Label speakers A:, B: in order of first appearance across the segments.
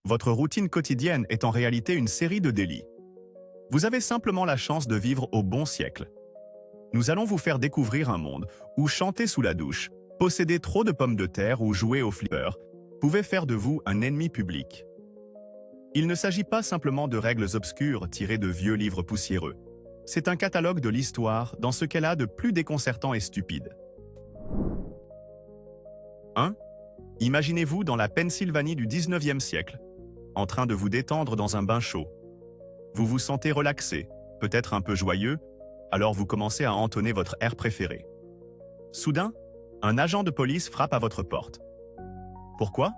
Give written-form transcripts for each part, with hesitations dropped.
A: votre routine quotidienne est en réalité une série de délits. Vous avez simplement la chance de vivre au bon siècle. Nous allons vous faire découvrir un monde où chanter sous la douche, posséder trop de pommes de terre ou jouer au flipper pouvait faire de vous un ennemi public. Il ne s'agit pas simplement de règles obscures tirées de vieux livres poussiéreux. C'est un catalogue de l'histoire dans ce qu'elle a de plus déconcertant et stupide. 1. Imaginez-vous dans la Pennsylvanie du 19e siècle, en train de vous détendre dans un bain chaud. Vous vous sentez relaxé, peut-être un peu joyeux, alors vous commencez à entonner votre air préféré. Soudain, un agent de police frappe à votre porte. Pourquoi?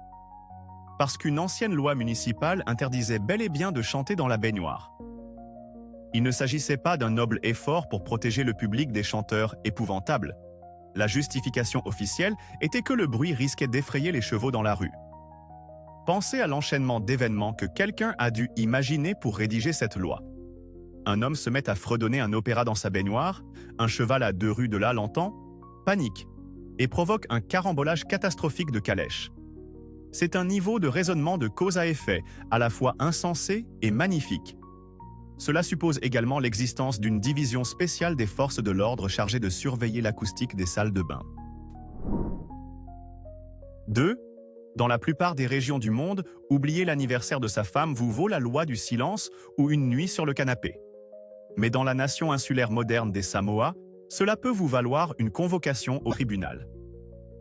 A: Parce qu'une ancienne loi municipale interdisait bel et bien de chanter dans la baignoire. Il ne s'agissait pas d'un noble effort pour protéger le public des chanteurs épouvantables. La justification officielle était que le bruit risquait d'effrayer les chevaux dans la rue. Pensez à l'enchaînement d'événements que quelqu'un a dû imaginer pour rédiger cette loi. Un homme se met à fredonner un opéra dans sa baignoire, un cheval à 2 rues de là l'entend, panique, et provoque un carambolage catastrophique de calèches. C'est un niveau de raisonnement de cause à effet, à la fois insensé et magnifique. Cela suppose également l'existence d'une division spéciale des forces de l'ordre chargée de surveiller l'acoustique des salles de bain. 2. Dans la plupart des régions du monde, oublier l'anniversaire de sa femme vous vaut la loi du silence ou une nuit sur le canapé. Mais dans la nation insulaire moderne des Samoa, cela peut vous valoir une convocation au tribunal.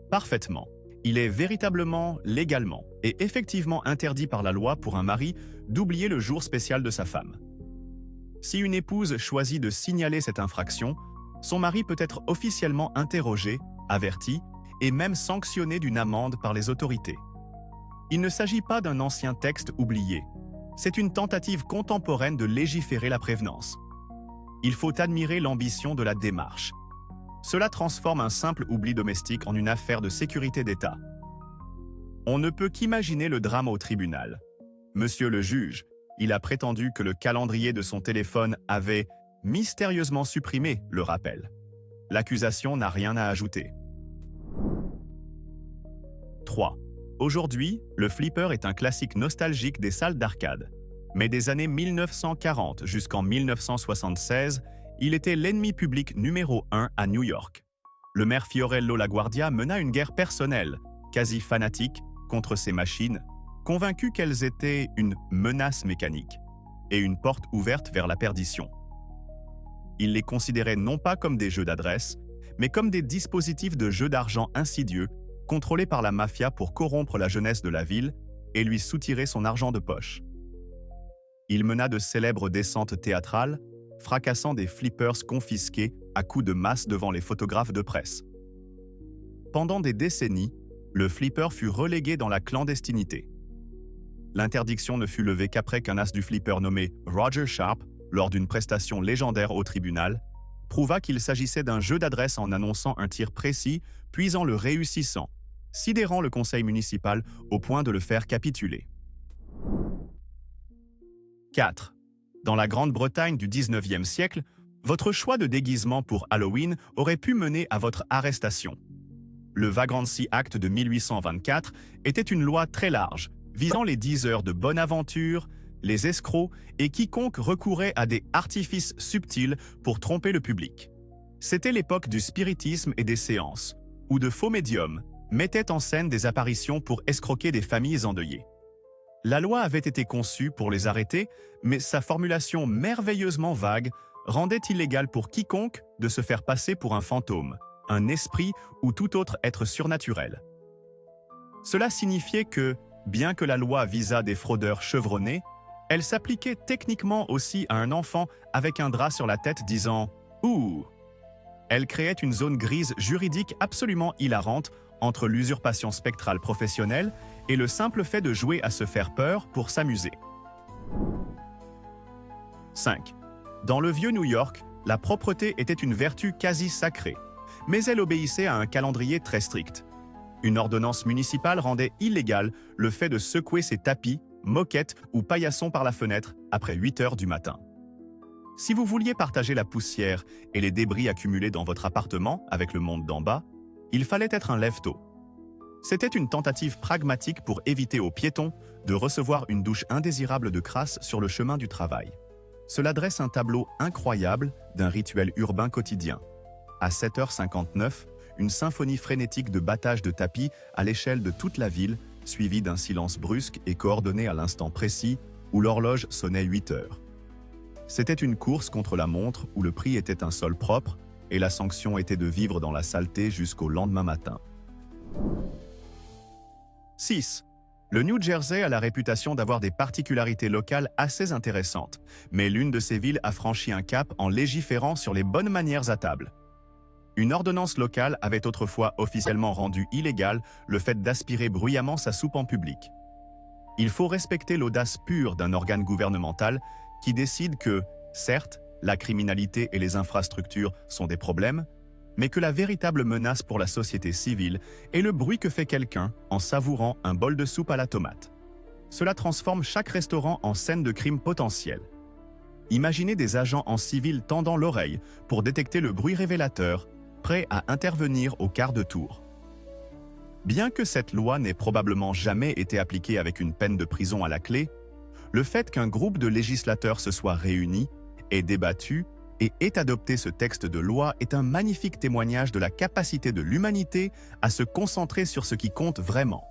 A: Parfaitement. Il est véritablement, légalement et effectivement interdit par la loi pour un mari d'oublier le jour spécial de sa femme. Si une épouse choisit de signaler cette infraction, son mari peut être officiellement interrogé, averti et même sanctionné d'une amende par les autorités. Il ne s'agit pas d'un ancien texte oublié. C'est une tentative contemporaine de légiférer la prévenance. Il faut admirer l'ambition de la démarche. Cela transforme un simple oubli domestique en une affaire de sécurité d'État. On ne peut qu'imaginer le drame au tribunal. Monsieur le juge, il a prétendu que le calendrier de son téléphone avait mystérieusement supprimé le rappel. L'accusation n'a rien à ajouter. 3. Aujourd'hui, le flipper est un classique nostalgique des salles d'arcade. Mais des années 1940 jusqu'en 1976, il était l'ennemi public numéro 1 à New York. Le maire Fiorello LaGuardia mena une guerre personnelle, quasi fanatique, contre ces machines, convaincu qu'elles étaient une menace mécanique et une porte ouverte vers la perdition. Il les considérait non pas comme des jeux d'adresse, mais comme des dispositifs de jeux d'argent insidieux contrôlés par la mafia pour corrompre la jeunesse de la ville et lui soutirer son argent de poche. Il mena de célèbres descentes théâtrales, fracassant des flippers confisqués à coups de masse devant les photographes de presse. Pendant des décennies, le flipper fut relégué dans la clandestinité. L'interdiction ne fut levée qu'après qu'un as du flipper nommé Roger Sharp, lors d'une prestation légendaire au tribunal, prouva qu'il s'agissait d'un jeu d'adresse en annonçant un tir précis, puis en le réussissant, sidérant le conseil municipal au point de le faire capituler. 4. Dans la Grande-Bretagne du 19e siècle, votre choix de déguisement pour Halloween aurait pu mener à votre arrestation. Le Vagrancy Act de 1824 était une loi très large, visant les diseurs de bonne aventure, les escrocs et quiconque recourait à des artifices subtils pour tromper le public. C'était l'époque du spiritisme et des séances, où de faux médiums mettaient en scène des apparitions pour escroquer des familles endeuillées. La loi avait été conçue pour les arrêter, mais sa formulation merveilleusement vague rendait illégal pour quiconque de se faire passer pour un fantôme, un esprit ou tout autre être surnaturel. Cela signifiait que, bien que la loi visât des fraudeurs chevronnés, elle s'appliquait techniquement aussi à un enfant avec un drap sur la tête disant « Ouh ». Elle créait une zone grise juridique absolument hilarante entre l'usurpation spectrale professionnelle et le simple fait de jouer à se faire peur pour s'amuser. 5. Dans le vieux New York, la propreté était une vertu quasi sacrée, mais elle obéissait à un calendrier très strict. Une ordonnance municipale rendait illégal le fait de secouer ses tapis, moquettes ou paillassons par la fenêtre après 8 heures du matin. Si vous vouliez partager la poussière et les débris accumulés dans votre appartement avec le monde d'en bas, il fallait être un lève-tôt. C'était une tentative pragmatique pour éviter aux piétons de recevoir une douche indésirable de crasse sur le chemin du travail. Cela dresse un tableau incroyable d'un rituel urbain quotidien. À 7h59, une symphonie frénétique de battage de tapis à l'échelle de toute la ville, suivie d'un silence brusque et coordonné à l'instant précis où l'horloge sonnait 8 heures. C'était une course contre la montre où le prix était un sol propre et la sanction était de vivre dans la saleté jusqu'au lendemain matin. 6. Le New Jersey a la réputation d'avoir des particularités locales assez intéressantes, mais l'une de ces villes a franchi un cap en légiférant sur les bonnes manières à table. Une ordonnance locale avait autrefois officiellement rendu illégal le fait d'aspirer bruyamment sa soupe en public. Il faut respecter l'audace pure d'un organe gouvernemental qui décide que, certes, la criminalité et les infrastructures sont des problèmes, mais que la véritable menace pour la société civile est le bruit que fait quelqu'un en savourant un bol de soupe à la tomate. Cela transforme chaque restaurant en scène de crime potentiel. Imaginez des agents en civil tendant l'oreille pour détecter le bruit révélateur, prêts à intervenir au quart de tour. Bien que cette loi n'ait probablement jamais été appliquée avec une peine de prison à la clé, le fait qu'un groupe de législateurs se soit réuni, ait débattu et ait adopté ce texte de loi est un magnifique témoignage de la capacité de l'humanité à se concentrer sur ce qui compte vraiment.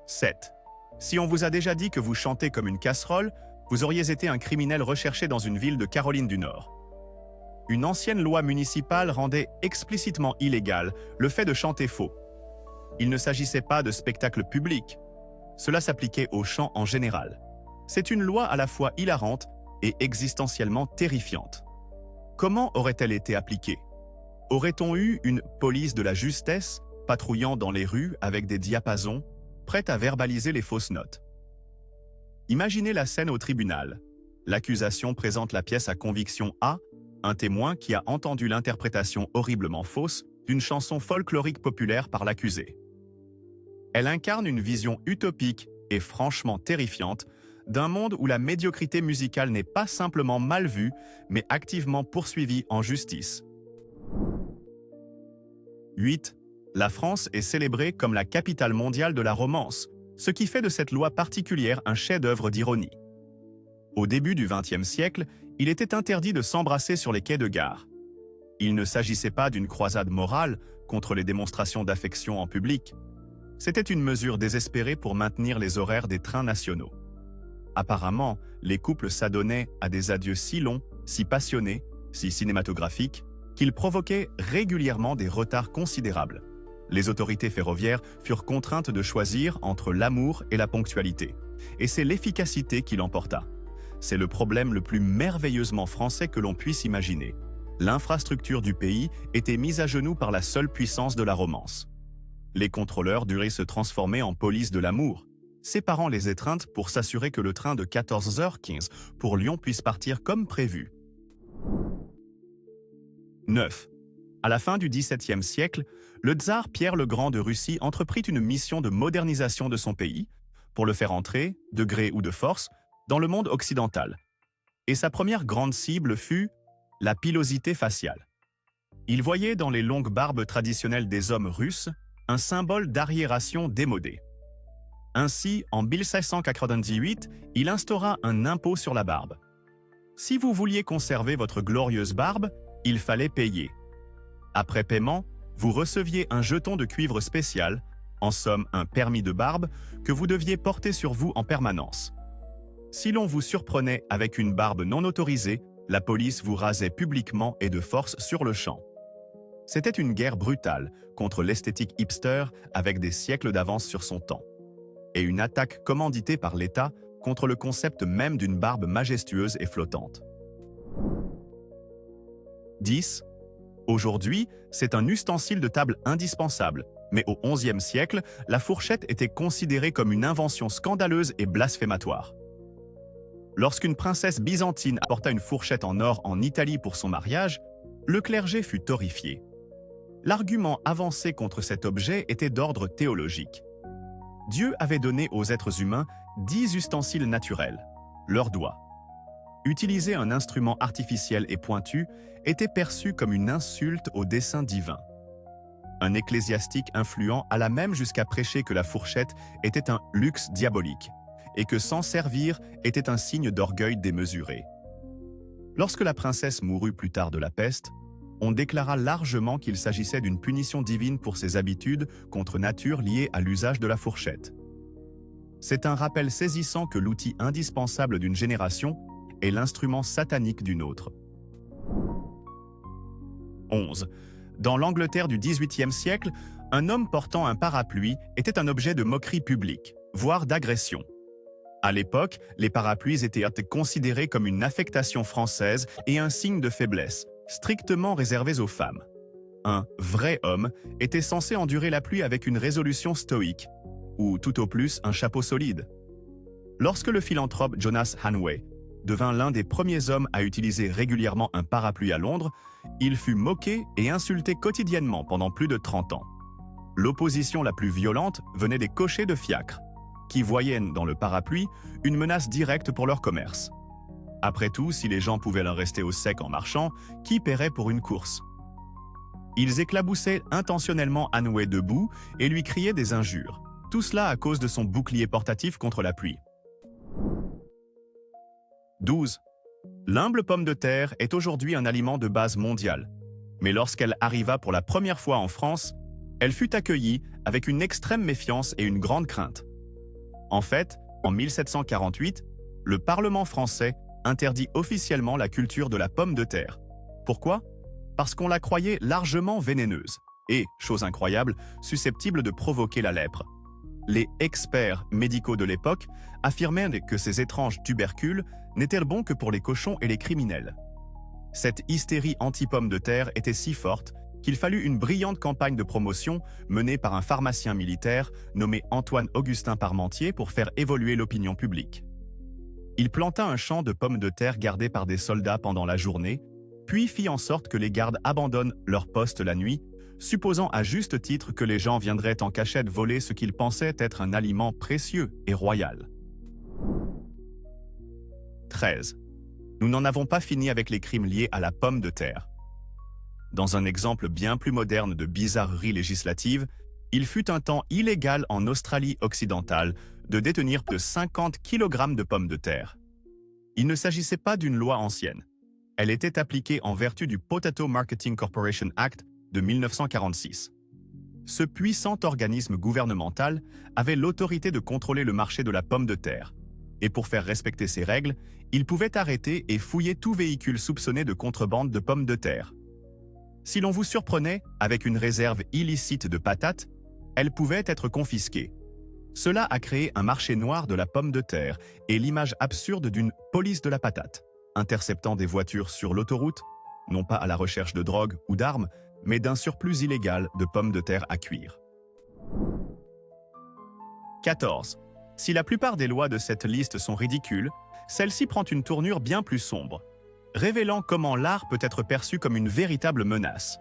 A: 7. Si on vous a déjà dit que vous chantez comme une casserole, vous auriez été un criminel recherché dans une ville de Caroline du Nord. Une ancienne loi municipale rendait explicitement illégal le fait de chanter faux. Il ne s'agissait pas de spectacle public. Cela s'appliquait au chant en général. C'est une loi à la fois hilarante et existentiellement terrifiante. Comment aurait-elle été appliquée? Aurait-on eu une police de la justesse patrouillant dans les rues avec des diapasons, prête à verbaliser les fausses notes? Imaginez la scène au tribunal. L'accusation présente la pièce à conviction A, un témoin qui a entendu l'interprétation horriblement fausse d'une chanson folklorique populaire par l'accusé. Elle incarne une vision utopique et franchement terrifiante d'un monde où la médiocrité musicale n'est pas simplement mal vue, mais activement poursuivie en justice. 8. La France est célébrée comme la capitale mondiale de la romance, ce qui fait de cette loi particulière un chef-d'œuvre d'ironie. Au début du XXe siècle, il était interdit de s'embrasser sur les quais de gare. Il ne s'agissait pas d'une croisade morale contre les démonstrations d'affection en public. C'était une mesure désespérée pour maintenir les horaires des trains nationaux. Apparemment, les couples s'adonnaient à des adieux si longs, si passionnés, si cinématographiques, qu'ils provoquaient régulièrement des retards considérables. Les autorités ferroviaires furent contraintes de choisir entre l'amour et la ponctualité. Et c'est l'efficacité qui l'emporta. C'est le problème le plus merveilleusement français que l'on puisse imaginer. L'infrastructure du pays était mise à genoux par la seule puissance de la romance. Les contrôleurs duraient se transformer en police de l'amour, séparant les étreintes pour s'assurer que le train de 14h15 pour Lyon puisse partir comme prévu. 9. À la fin du XVIIe siècle, le tsar Pierre le Grand de Russie entreprit une mission de modernisation de son pays, pour le faire entrer, de gré ou de force, dans le monde occidental. Et sa première grande cible fut la pilosité faciale. Il voyait dans les longues barbes traditionnelles des hommes russes un symbole d'arriération démodée. Ainsi, en 1698, il instaura un impôt sur la barbe. Si vous vouliez conserver votre glorieuse barbe, il fallait payer. Après paiement, vous receviez un jeton de cuivre spécial, en somme un permis de barbe, que vous deviez porter sur vous en permanence. Si l'on vous surprenait avec une barbe non autorisée, la police vous rasait publiquement et de force sur le champ. C'était une guerre brutale contre l'esthétique hipster avec des siècles d'avance sur son temps. Et une attaque commanditée par l'État contre le concept même d'une barbe majestueuse et flottante. 10. Aujourd'hui, c'est un ustensile de table indispensable, mais au XIe siècle, la fourchette était considérée comme une invention scandaleuse et blasphématoire. Lorsqu'une princesse byzantine apporta une fourchette en or en Italie pour son mariage, le clergé fut horrifié. L'argument avancé contre cet objet était d'ordre théologique. Dieu avait donné aux êtres humains 10 ustensiles naturels, leurs doigts. Utiliser un instrument artificiel et pointu était perçu comme une insulte au dessein divin. un ecclésiastique influent alla même jusqu'à prêcher que la fourchette était un luxe diabolique et que s'en servir était un signe d'orgueil démesuré. Lorsque la princesse mourut plus tard de la peste, on déclara largement qu'il s'agissait d'une punition divine pour ses habitudes contre nature liées à l'usage de la fourchette. C'est un rappel saisissant que l'outil indispensable d'une génération est l'instrument satanique d'une autre. 11. Dans l'Angleterre du XVIIIe siècle, un homme portant un parapluie était un objet de moquerie publique, voire d'agression. À l'époque, les parapluies étaient considérés comme une affectation française et un signe de faiblesse, strictement réservés aux femmes. Un vrai homme était censé endurer la pluie avec une résolution stoïque, ou tout au plus un chapeau solide. Lorsque le philanthrope Jonas Hanway devint l'un des premiers hommes à utiliser régulièrement un parapluie à Londres, il fut moqué et insulté quotidiennement pendant plus de 30 ans. L'opposition la plus violente venait des cochers de fiacre, qui voyaient dans le parapluie une menace directe pour leur commerce. Après tout, si les gens pouvaient leur rester au sec en marchant, qui paierait pour une course? Ils éclaboussaient intentionnellement Hanway debout et lui criaient des injures. Tout cela à cause de son bouclier portatif contre la pluie. 12. L'humble pomme de terre est aujourd'hui un aliment de base mondial. Mais lorsqu'elle arriva pour la première fois en France, elle fut accueillie avec une extrême méfiance et une grande crainte. En fait, en 1748, le Parlement français interdit officiellement la culture de la pomme de terre. Pourquoi? Parce qu'on la croyait largement vénéneuse et, chose incroyable, susceptible de provoquer la lèpre. Les experts médicaux de l'époque affirmaient que ces étranges tubercules n'étaient bons que pour les cochons et les criminels. Cette hystérie anti-pomme de terre était si forte qu'il fallut une brillante campagne de promotion menée par un pharmacien militaire nommé Antoine-Augustin Parmentier pour faire évoluer l'opinion publique. Il planta un champ de pommes de terre gardé par des soldats pendant la journée, puis fit en sorte que les gardes abandonnent leur poste la nuit, supposant à juste titre que les gens viendraient en cachette voler ce qu'ils pensaient être un aliment précieux et royal. 13. Nous n'en avons pas fini avec les crimes liés à la pomme de terre. Dans un exemple bien plus moderne de bizarrerie législative, il fut un temps illégal en Australie occidentale de détenir plus de 50 kg de pommes de terre. Il ne s'agissait pas d'une loi ancienne. Elle était appliquée en vertu du Potato Marketing Corporation Act de 1946. Ce puissant organisme gouvernemental avait l'autorité de contrôler le marché de la pomme de terre. Et pour faire respecter ces règles, il pouvait arrêter et fouiller tout véhicule soupçonné de contrebande de pommes de terre. Si l'on vous surprenait avec une réserve illicite de patates, elle pouvait être confisquée. Cela a créé un marché noir de la pomme de terre et l'image absurde d'une police de la patate, interceptant des voitures sur l'autoroute, non pas à la recherche de drogue ou d'armes, mais d'un surplus illégal de pommes de terre à cuire. 14. Si la plupart des lois de cette liste sont ridicules, celle-ci prend une tournure bien plus sombre, révélant comment l'art peut être perçu comme une véritable menace.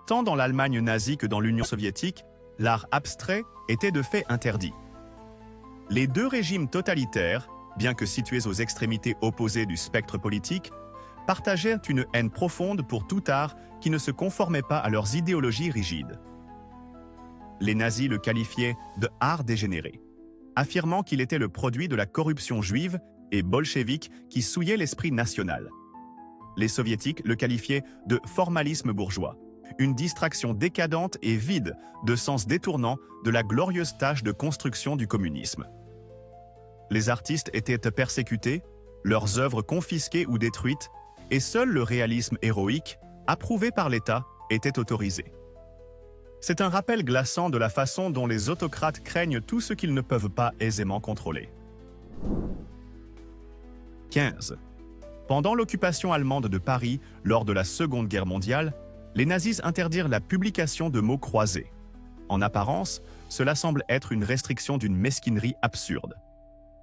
A: Tant dans l'Allemagne nazie que dans l'Union soviétique, l'art abstrait était de fait interdit. Les deux régimes totalitaires, bien que situés aux extrémités opposées du spectre politique, partageaient une haine profonde pour tout art qui ne se conformait pas à leurs idéologies rigides. Les nazis le qualifiaient de « art dégénéré », affirmant qu'il était le produit de la corruption juive et bolchevique qui souillait l'esprit national. Les soviétiques le qualifiaient de « formalisme bourgeois », une distraction décadente et vide de sens détournant de la glorieuse tâche de construction du communisme. Les artistes étaient persécutés, leurs œuvres confisquées ou détruites, et seul le réalisme héroïque, approuvé par l'État, était autorisé. C'est un rappel glaçant de la façon dont les autocrates craignent tout ce qu'ils ne peuvent pas aisément contrôler. 15. Pendant l'occupation allemande de Paris lors de la Seconde Guerre mondiale, les nazis interdirent la publication de mots croisés. En apparence, cela semble être une restriction d'une mesquinerie absurde.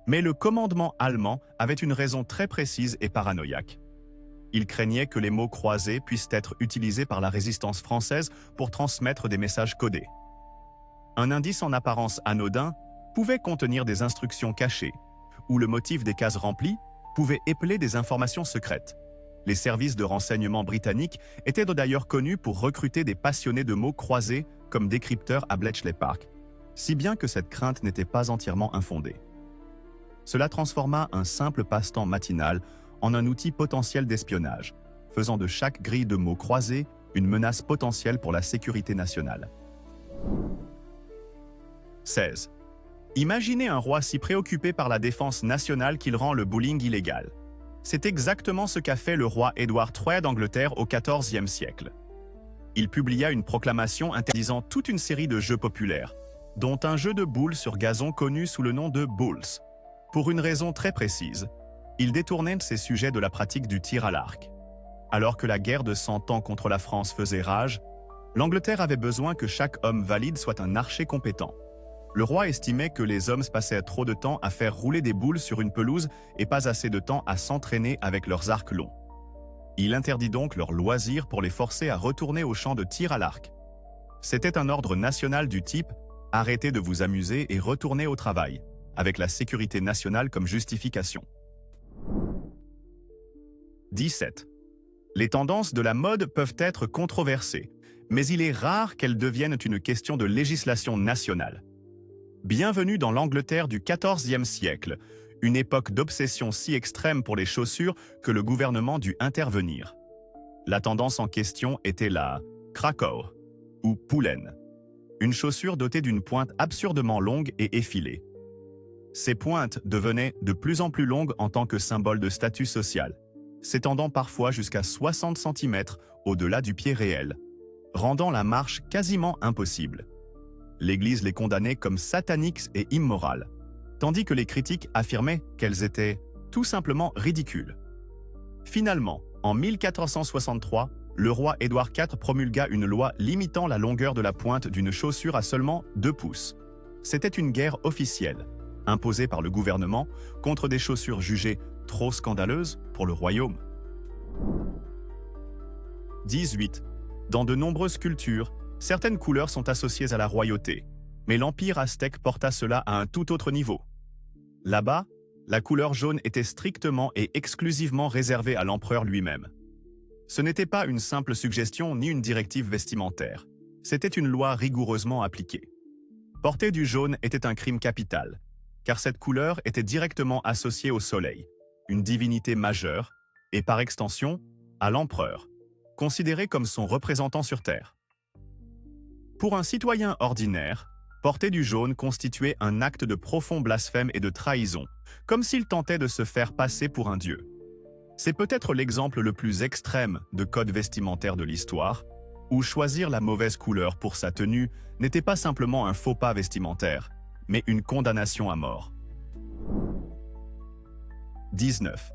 A: Mais le commandement allemand avait une raison très précise et paranoïaque. Il craignait que les mots croisés puissent être utilisés par la résistance française pour transmettre des messages codés. Un indice en apparence anodin pouvait contenir des instructions cachées, ou le motif des cases remplies pouvait épeler des informations secrètes. Les services de renseignement britanniques étaient d'ailleurs connus pour recruter des passionnés de mots croisés comme décrypteurs à Bletchley Park, si bien que cette crainte n'était pas entièrement infondée. Cela transforma un simple passe-temps matinal en un outil potentiel d'espionnage, faisant de chaque grille de mots croisés une menace potentielle pour la sécurité nationale. 16. Imaginez un roi si préoccupé par la défense nationale qu'il rend le bowling illégal. C'est exactement ce qu'a fait le roi Édouard III d'Angleterre au XIVe siècle. Il publia une proclamation interdisant toute une série de jeux populaires, dont un jeu de boules sur gazon connu sous le nom de bowls. Pour une raison très précise, il détournait ses sujets de la pratique du tir à l'arc. Alors que la guerre de 100 ans contre la France faisait rage, l'Angleterre avait besoin que chaque homme valide soit un archer compétent. Le roi estimait que les hommes passaient trop de temps à faire rouler des boules sur une pelouse et pas assez de temps à s'entraîner avec leurs arcs longs. Il interdit donc leur loisir pour les forcer à retourner au champ de tir à l'arc. C'était un ordre national du type « Arrêtez de vous amuser et retournez au travail », avec la sécurité nationale comme justification. 17. Les tendances de la mode peuvent être controversées, mais il est rare qu'elles deviennent une question de législation nationale. Bienvenue dans l'Angleterre du XIVe siècle, une époque d'obsession si extrême pour les chaussures que le gouvernement dut intervenir. La tendance en question était la Cracow, ou poulaine, une chaussure dotée d'une pointe absurdement longue et effilée. Ces pointes devenaient de plus en plus longues en tant que symbole de statut social, s'étendant parfois jusqu'à 60 cm au-delà du pied réel, rendant la marche quasiment impossible. L'Église les condamnait comme sataniques et immorales, tandis que les critiques affirmaient qu'elles étaient tout simplement ridicules. Finalement, en 1463, le roi Édouard IV promulgua une loi limitant la longueur de la pointe d'une chaussure à seulement 2 pouces. C'était une guerre officielle, imposée par le gouvernement contre des chaussures jugées trop scandaleuses pour le royaume. 18. Dans de nombreuses cultures, certaines couleurs sont associées à la royauté, mais l'Empire aztèque porta cela à un tout autre niveau. Là-bas, la couleur jaune était strictement et exclusivement réservée à l'empereur lui-même. Ce n'était pas une simple suggestion ni une directive vestimentaire. C'était une loi rigoureusement appliquée. Porter du jaune était un crime capital, car cette couleur était directement associée au soleil, une divinité majeure, et par extension, à l'empereur, considéré comme son représentant sur Terre. Pour un citoyen ordinaire, porter du jaune constituait un acte de profond blasphème et de trahison, comme s'il tentait de se faire passer pour un dieu. C'est peut-être l'exemple le plus extrême de code vestimentaire de l'histoire, où choisir la mauvaise couleur pour sa tenue n'était pas simplement un faux pas vestimentaire, mais une condamnation à mort. 19.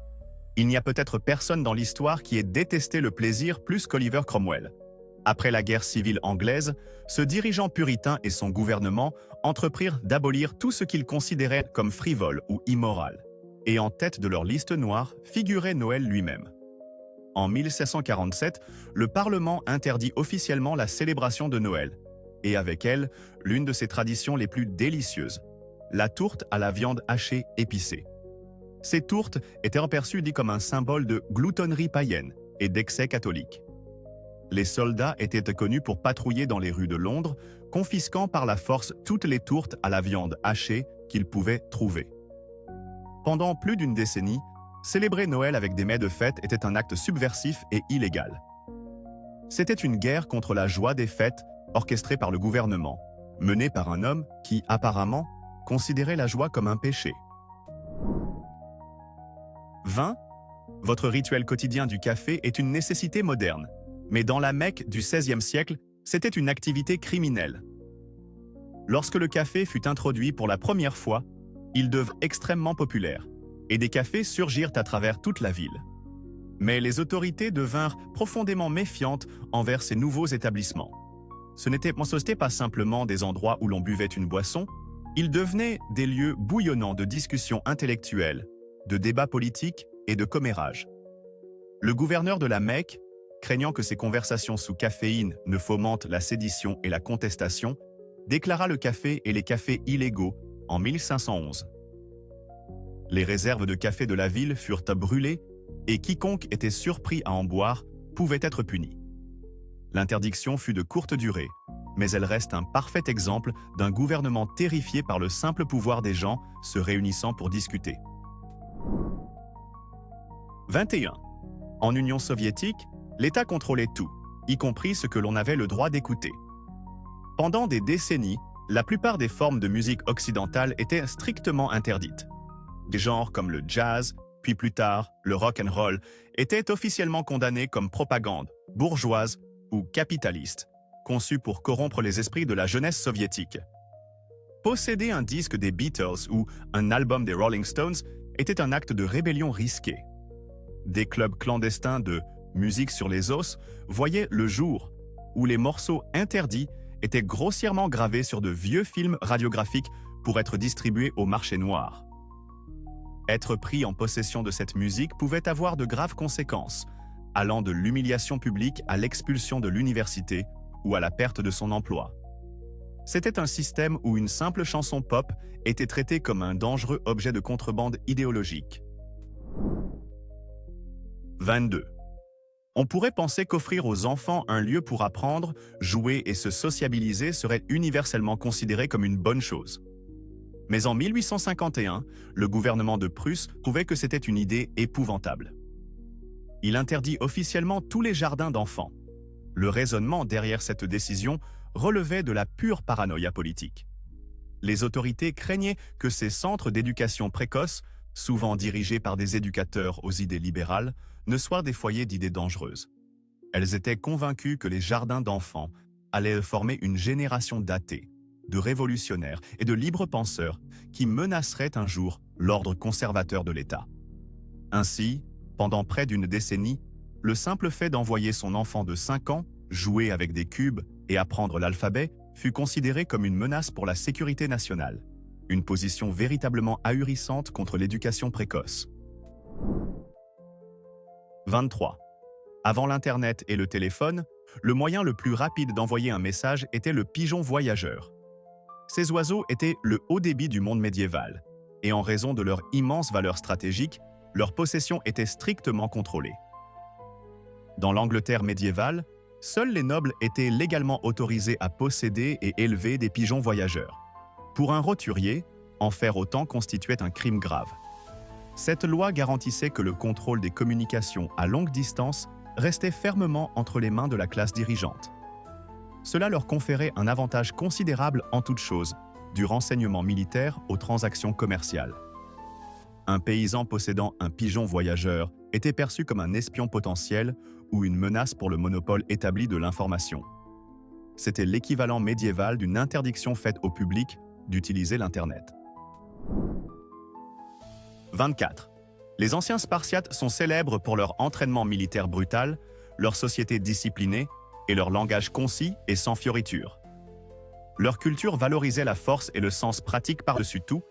A: Il n'y a peut-être personne dans l'histoire qui ait détesté le plaisir plus qu'Oliver Cromwell. Après la guerre civile anglaise, ce dirigeant puritain et son gouvernement entreprirent d'abolir tout ce qu'ils considéraient comme frivole ou immoral. Et en tête de leur liste noire figurait Noël lui-même. En 1747, le Parlement interdit officiellement la célébration de Noël, et avec elle, l'une de ses traditions les plus délicieuses, la tourte à la viande hachée épicée. Ces tourtes étaient perçues comme un symbole de gloutonnerie païenne et d'excès catholique. Les soldats étaient connus pour patrouiller dans les rues de Londres, confisquant par la force toutes les tourtes à la viande hachée qu'ils pouvaient trouver. Pendant plus d'une décennie, célébrer Noël avec des mets de fête était un acte subversif et illégal. C'était une guerre contre la joie des fêtes orchestrée par le gouvernement, menée par un homme qui, apparemment, considérait la joie comme un péché. 20. Votre rituel quotidien du café est une nécessité moderne. Mais dans la Mecque du XVIe siècle, c'était une activité criminelle. Lorsque le café fut introduit pour la première fois, il devint extrêmement populaire, et des cafés surgirent à travers toute la ville. Mais les autorités devinrent profondément méfiantes envers ces nouveaux établissements. Ce n'était pas simplement des endroits où l'on buvait une boisson, ils devenaient des lieux bouillonnants de discussions intellectuelles, de débats politiques et de commérages. Le gouverneur de la Mecque, craignant que ces conversations sous caféine ne fomentent la sédition et la contestation, déclara le café et les cafés illégaux en 1511. Les réserves de café de la ville furent brûlées et quiconque était surpris à en boire pouvait être puni. L'interdiction fut de courte durée, mais elle reste un parfait exemple d'un gouvernement terrifié par le simple pouvoir des gens se réunissant pour discuter. 21. En Union soviétique, l'État contrôlait tout, y compris ce que l'on avait le droit d'écouter. Pendant des décennies, la plupart des formes de musique occidentale étaient strictement interdites. Des genres comme le jazz, puis plus tard le rock and roll, étaient officiellement condamnés comme propagande, bourgeoise ou capitaliste, conçus pour corrompre les esprits de la jeunesse soviétique. Posséder un disque des Beatles ou un album des Rolling Stones était un acte de rébellion risqué. Des clubs clandestins de musique sur les os voyaient le jour, où les morceaux interdits étaient grossièrement gravés sur de vieux films radiographiques pour être distribués au marché noir. Être pris en possession de cette musique pouvait avoir de graves conséquences, allant de l'humiliation publique à l'expulsion de l'université ou à la perte de son emploi. C'était un système où une simple chanson pop était traitée comme un dangereux objet de contrebande idéologique. 22. On pourrait penser qu'offrir aux enfants un lieu pour apprendre, jouer et se sociabiliser serait universellement considéré comme une bonne chose. Mais en 1851, le gouvernement de Prusse trouvait que c'était une idée épouvantable. Il interdit officiellement tous les jardins d'enfants. Le raisonnement derrière cette décision relevait de la pure paranoïa politique. Les autorités craignaient que ces centres d'éducation précoce, souvent dirigés par des éducateurs aux idées libérales, ne soient des foyers d'idées dangereuses. Elles étaient convaincues que les jardins d'enfants allaient former une génération d'athées, de révolutionnaires et de libres penseurs qui menaceraient un jour l'ordre conservateur de l'État. Ainsi, pendant près d'une décennie, le simple fait d'envoyer son enfant de 5 ans jouer avec des cubes et apprendre l'alphabet fut considéré comme une menace pour la sécurité nationale, une position véritablement ahurissante contre l'éducation précoce. 23. Avant l'Internet et le téléphone, le moyen le plus rapide d'envoyer un message était le pigeon voyageur. Ces oiseaux étaient le haut débit du monde médiéval, et en raison de leur immense valeur stratégique, leur possession était strictement contrôlée. Dans l'Angleterre médiévale, seuls les nobles étaient légalement autorisés à posséder et élever des pigeons voyageurs. Pour un roturier, en faire autant constituait un crime grave. Cette loi garantissait que le contrôle des communications à longue distance restait fermement entre les mains de la classe dirigeante. Cela leur conférait un avantage considérable en toutes choses, du renseignement militaire aux transactions commerciales. Un paysan possédant un pigeon voyageur était perçu comme un espion potentiel ou une menace pour le monopole établi de l'information. C'était l'équivalent médiéval d'une interdiction faite au public d'utiliser l'Internet. 24. Les anciens Spartiates sont célèbres pour leur entraînement militaire brutal, leur société disciplinée et leur langage concis et sans fioritures. Leur culture valorisait la force et le sens pratique par-dessus tout,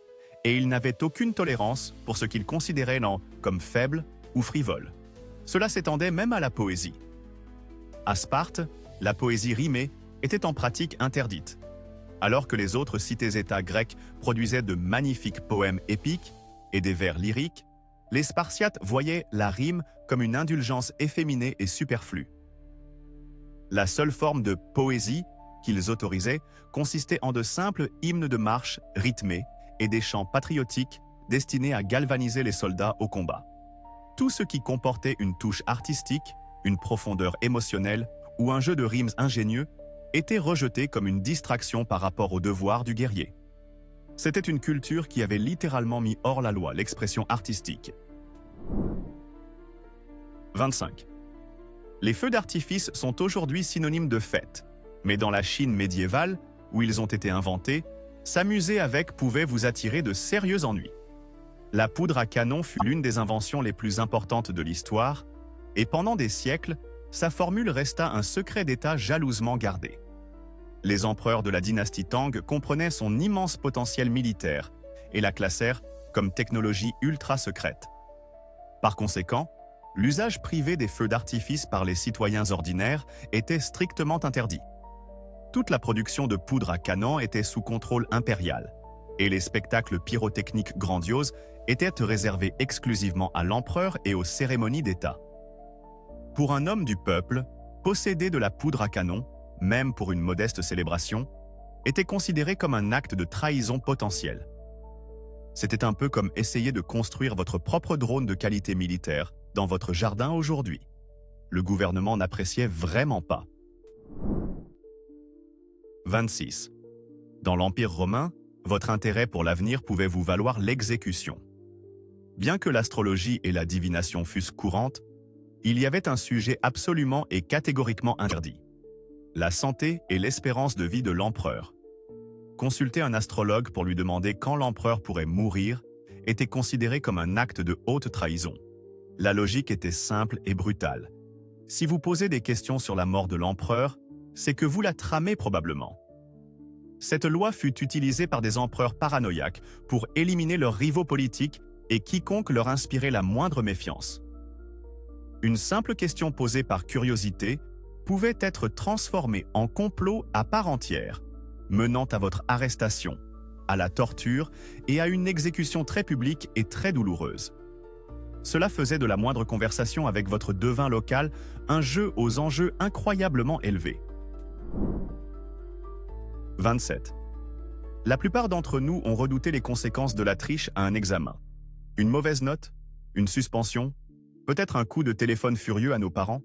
A: et ils n'avaient aucune tolérance pour ce qu'ils considéraient comme faible ou frivole. Cela s'étendait même à la poésie. À Sparte, la poésie rimée était en pratique interdite. Alors que les autres cités-États grecs produisaient de magnifiques poèmes épiques et des vers lyriques, les Spartiates voyaient la rime comme une indulgence efféminée et superflue. La seule forme de poésie qu'ils autorisaient consistait en de simples hymnes de marche rythmés et des chants patriotiques destinés à galvaniser les soldats au combat. Tout ce qui comportait une touche artistique, une profondeur émotionnelle ou un jeu de rimes ingénieux était rejeté comme une distraction par rapport aux devoirs du guerrier. C'était une culture qui avait littéralement mis hors la loi l'expression artistique. 25. Les feux d'artifice sont aujourd'hui synonymes de fête, mais dans la Chine médiévale, où ils ont été inventés, s'amuser avec pouvait vous attirer de sérieux ennuis. La poudre à canon fut l'une des inventions les plus importantes de l'histoire, et pendant des siècles, sa formule resta un secret d'État jalousement gardé. Les empereurs de la dynastie Tang comprenaient son immense potentiel militaire et la classèrent comme technologie ultra secrète. Par conséquent, l'usage privé des feux d'artifice par les citoyens ordinaires était strictement interdit. Toute la production de poudre à canon était sous contrôle impérial, et les spectacles pyrotechniques grandioses étaient réservés exclusivement à l'empereur et aux cérémonies d'État. Pour un homme du peuple, posséder de la poudre à canon, même pour une modeste célébration, était considéré comme un acte de trahison potentielle. C'était un peu comme essayer de construire votre propre drone de qualité militaire dans votre jardin aujourd'hui. Le gouvernement n'appréciait vraiment pas. 26. Dans l'Empire romain, votre intérêt pour l'avenir pouvait vous valoir l'exécution. Bien que l'astrologie et la divination fussent courantes, il y avait un sujet absolument et catégoriquement interdit: la santé et l'espérance de vie de l'empereur. Consulter un astrologue pour lui demander quand l'empereur pourrait mourir était considéré comme un acte de haute trahison. La logique était simple et brutale. Si vous posez des questions sur la mort de l'empereur, c'est que vous la tramez probablement. Cette loi fut utilisée par des empereurs paranoïaques pour éliminer leurs rivaux politiques et quiconque leur inspirait la moindre méfiance. Une simple question posée par curiosité pouvait être transformée en complot à part entière, menant à votre arrestation, à la torture et à une exécution très publique et très douloureuse. Cela faisait de la moindre conversation avec votre devin local un jeu aux enjeux incroyablement élevés. 27. La plupart d'entre nous ont redouté les conséquences de la triche à un examen. Une mauvaise note, une suspension, peut-être un coup de téléphone furieux à nos parents,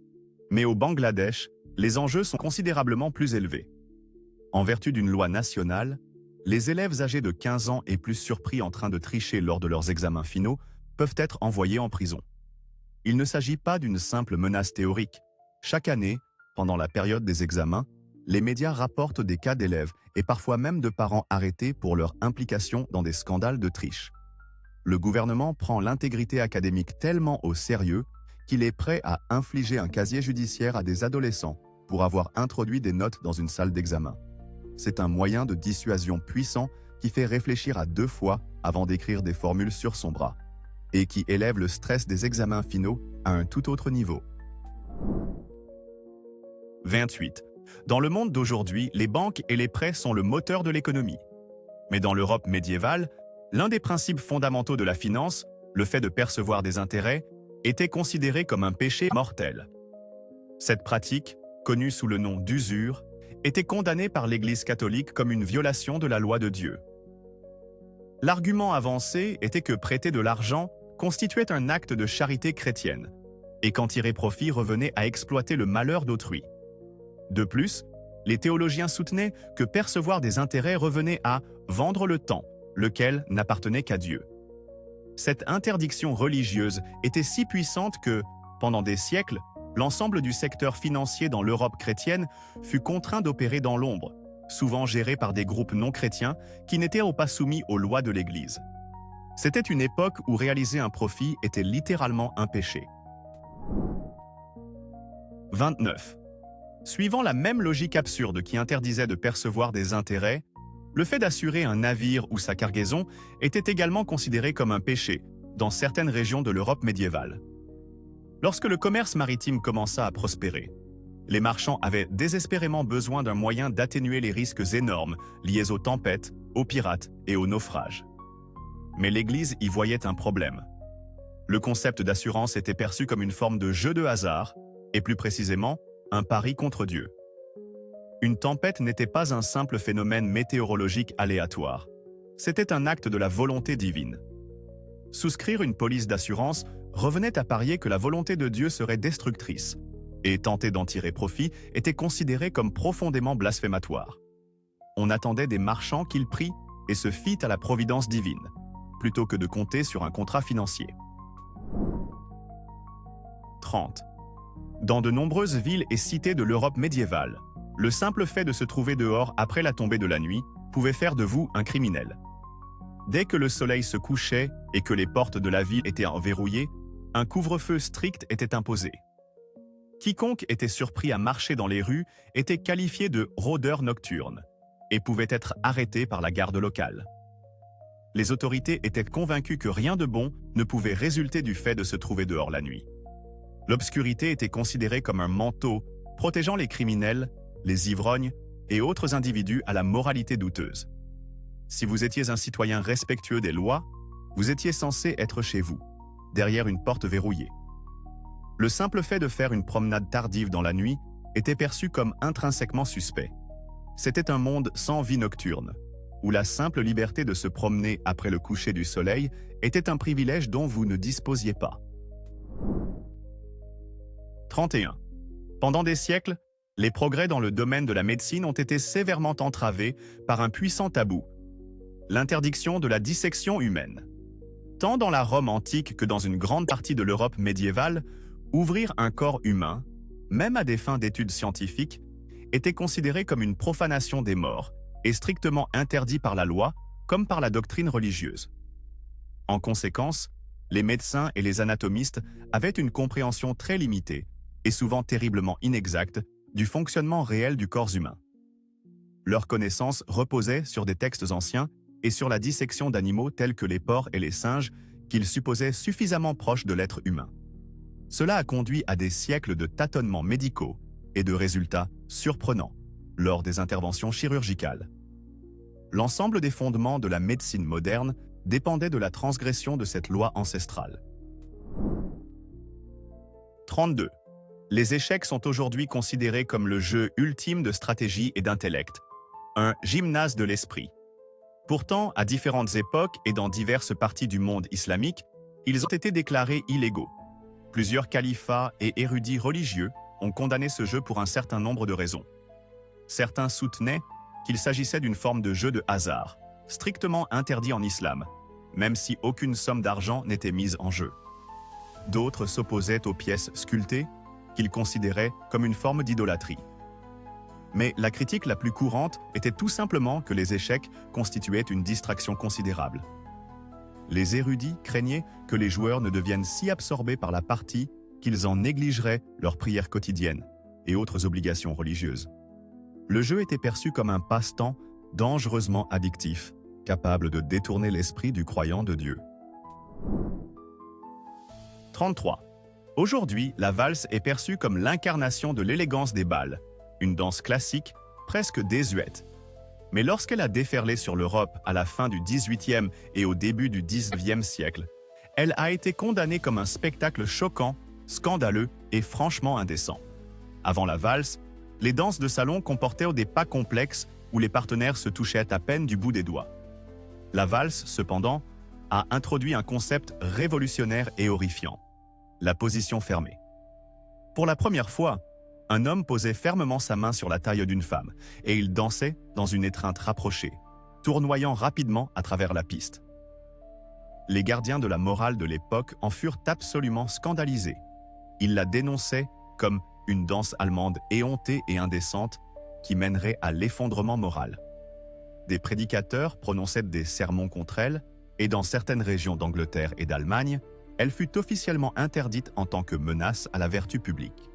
A: mais au Bangladesh, les enjeux sont considérablement plus élevés. En vertu d'une loi nationale, les élèves âgés de 15 ans et plus surpris en train de tricher lors de leurs examens finaux peuvent être envoyés en prison. Il ne s'agit pas d'une simple menace théorique. Chaque année, pendant la période des examens, les médias rapportent des cas d'élèves et parfois même de parents arrêtés pour leur implication dans des scandales de triche. Le gouvernement prend l'intégrité académique tellement au sérieux qu'il est prêt à infliger un casier judiciaire à des adolescents pour avoir introduit des notes dans une salle d'examen. C'est un moyen de dissuasion puissant qui fait réfléchir à 2 fois avant d'écrire des formules sur son bras et qui élève le stress des examens finaux à un tout autre niveau. 28. Dans le monde d'aujourd'hui, les banques et les prêts sont le moteur de l'économie. Mais dans l'Europe médiévale, l'un des principes fondamentaux de la finance, le fait de percevoir des intérêts, était considéré comme un péché mortel. Cette pratique, connue sous le nom d'usure, était condamnée par l'Église catholique comme une violation de la loi de Dieu. L'argument avancé était que prêter de l'argent constituait un acte de charité chrétienne, et qu'en tirer profit revenait à exploiter le malheur d'autrui. De plus, les théologiens soutenaient que percevoir des intérêts revenait à vendre le temps, lequel n'appartenait qu'à Dieu. Cette interdiction religieuse était si puissante que, pendant des siècles, l'ensemble du secteur financier dans l'Europe chrétienne fut contraint d'opérer dans l'ombre, souvent géré par des groupes non chrétiens qui n'étaient pas soumis aux lois de l'Église. C'était une époque où réaliser un profit était littéralement un péché. 29. Suivant la même logique absurde qui interdisait de percevoir des intérêts, le fait d'assurer un navire ou sa cargaison était également considéré comme un péché dans certaines régions de l'Europe médiévale. Lorsque le commerce maritime commença à prospérer, les marchands avaient désespérément besoin d'un moyen d'atténuer les risques énormes liés aux tempêtes, aux pirates et aux naufrages. Mais l'Église y voyait un problème. Le concept d'assurance était perçu comme une forme de jeu de hasard, et plus précisément, un pari contre Dieu. Une tempête n'était pas un simple phénomène météorologique aléatoire. C'était un acte de la volonté divine. Souscrire une police d'assurance revenait à parier que la volonté de Dieu serait destructrice, et tenter d'en tirer profit était considéré comme profondément blasphématoire. On attendait des marchands qu'ils prient et se fient à la providence divine, plutôt que de compter sur un contrat financier. 30. Dans de nombreuses villes et cités de l'Europe médiévale, le simple fait de se trouver dehors après la tombée de la nuit pouvait faire de vous un criminel. Dès que le soleil se couchait et que les portes de la ville étaient verrouillées, un couvre-feu strict était imposé. Quiconque était surpris à marcher dans les rues était qualifié de rôdeur nocturne et pouvait être arrêté par la garde locale. Les autorités étaient convaincues que rien de bon ne pouvait résulter du fait de se trouver dehors la nuit. L'obscurité était considérée comme un manteau protégeant les criminels, les ivrognes et autres individus à la moralité douteuse. Si vous étiez un citoyen respectueux des lois, vous étiez censé être chez vous, derrière une porte verrouillée. Le simple fait de faire une promenade tardive dans la nuit était perçu comme intrinsèquement suspect. C'était un monde sans vie nocturne, où la simple liberté de se promener après le coucher du soleil était un privilège dont vous ne disposiez pas. 31. Pendant des siècles, les progrès dans le domaine de la médecine ont été sévèrement entravés par un puissant tabou, l'interdiction de la dissection humaine. Tant dans la Rome antique que dans une grande partie de l'Europe médiévale, ouvrir un corps humain, même à des fins d'études scientifiques, était considéré comme une profanation des morts et strictement interdit par la loi comme par la doctrine religieuse. En conséquence, les médecins et les anatomistes avaient une compréhension très limitée et souvent terriblement inexacte du fonctionnement réel du corps humain. Leur connaissance reposait sur des textes anciens et sur la dissection d'animaux tels que les porcs et les singes qu'ils supposaient suffisamment proches de l'être humain. Cela a conduit à des siècles de tâtonnements médicaux et de résultats surprenants lors des interventions chirurgicales. L'ensemble des fondements de la médecine moderne dépendait de la transgression de cette loi ancestrale. 32. Les échecs sont aujourd'hui considérés comme le jeu ultime de stratégie et d'intellect, un gymnase de l'esprit. Pourtant, à différentes époques et dans diverses parties du monde islamique, ils ont été déclarés illégaux. Plusieurs califats et érudits religieux ont condamné ce jeu pour un certain nombre de raisons. Certains soutenaient qu'il s'agissait d'une forme de jeu de hasard, strictement interdit en islam, même si aucune somme d'argent n'était mise en jeu. D'autres s'opposaient aux pièces sculptées, qu'ils considéraient comme une forme d'idolâtrie. Mais la critique la plus courante était tout simplement que les échecs constituaient une distraction considérable. Les érudits craignaient que les joueurs ne deviennent si absorbés par la partie qu'ils en négligeraient leurs prières quotidiennes et autres obligations religieuses. Le jeu était perçu comme un passe-temps dangereusement addictif, capable de détourner l'esprit du croyant de Dieu. 33. Aujourd'hui, la valse est perçue comme l'incarnation de l'élégance des bals, une danse classique, presque désuète. Mais lorsqu'elle a déferlé sur l'Europe à la fin du XVIIIe et au début du XIXe siècle, elle a été condamnée comme un spectacle choquant, scandaleux et franchement indécent. Avant la valse, les danses de salon comportaient des pas complexes où les partenaires se touchaient à peine du bout des doigts. La valse, cependant, a introduit un concept révolutionnaire et horrifiant: la position fermée. Pour la première fois, un homme posait fermement sa main sur la taille d'une femme et il dansait dans une étreinte rapprochée, tournoyant rapidement à travers la piste. Les gardiens de la morale de l'époque en furent absolument scandalisés. Ils la dénonçaient comme une danse allemande éhontée et indécente qui mènerait à l'effondrement moral. Des prédicateurs prononçaient des sermons contre elle et dans certaines régions d'Angleterre et d'Allemagne, elle fut officiellement interdite en tant que menace à la vertu publique.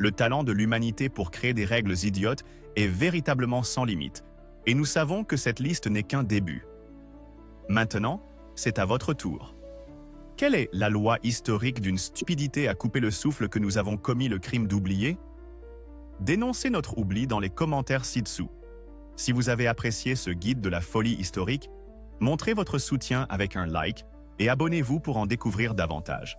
A: Le talent de l'humanité pour créer des règles idiotes est véritablement sans limite, et nous savons que cette liste n'est qu'un début. Maintenant, c'est à votre tour. Quelle est la loi historique d'une stupidité à couper le souffle que nous avons commis le crime d'oublier? Dénoncez notre oubli dans les commentaires ci-dessous. Si vous avez apprécié ce guide de la folie historique, montrez votre soutien avec un like et abonnez-vous pour en découvrir davantage.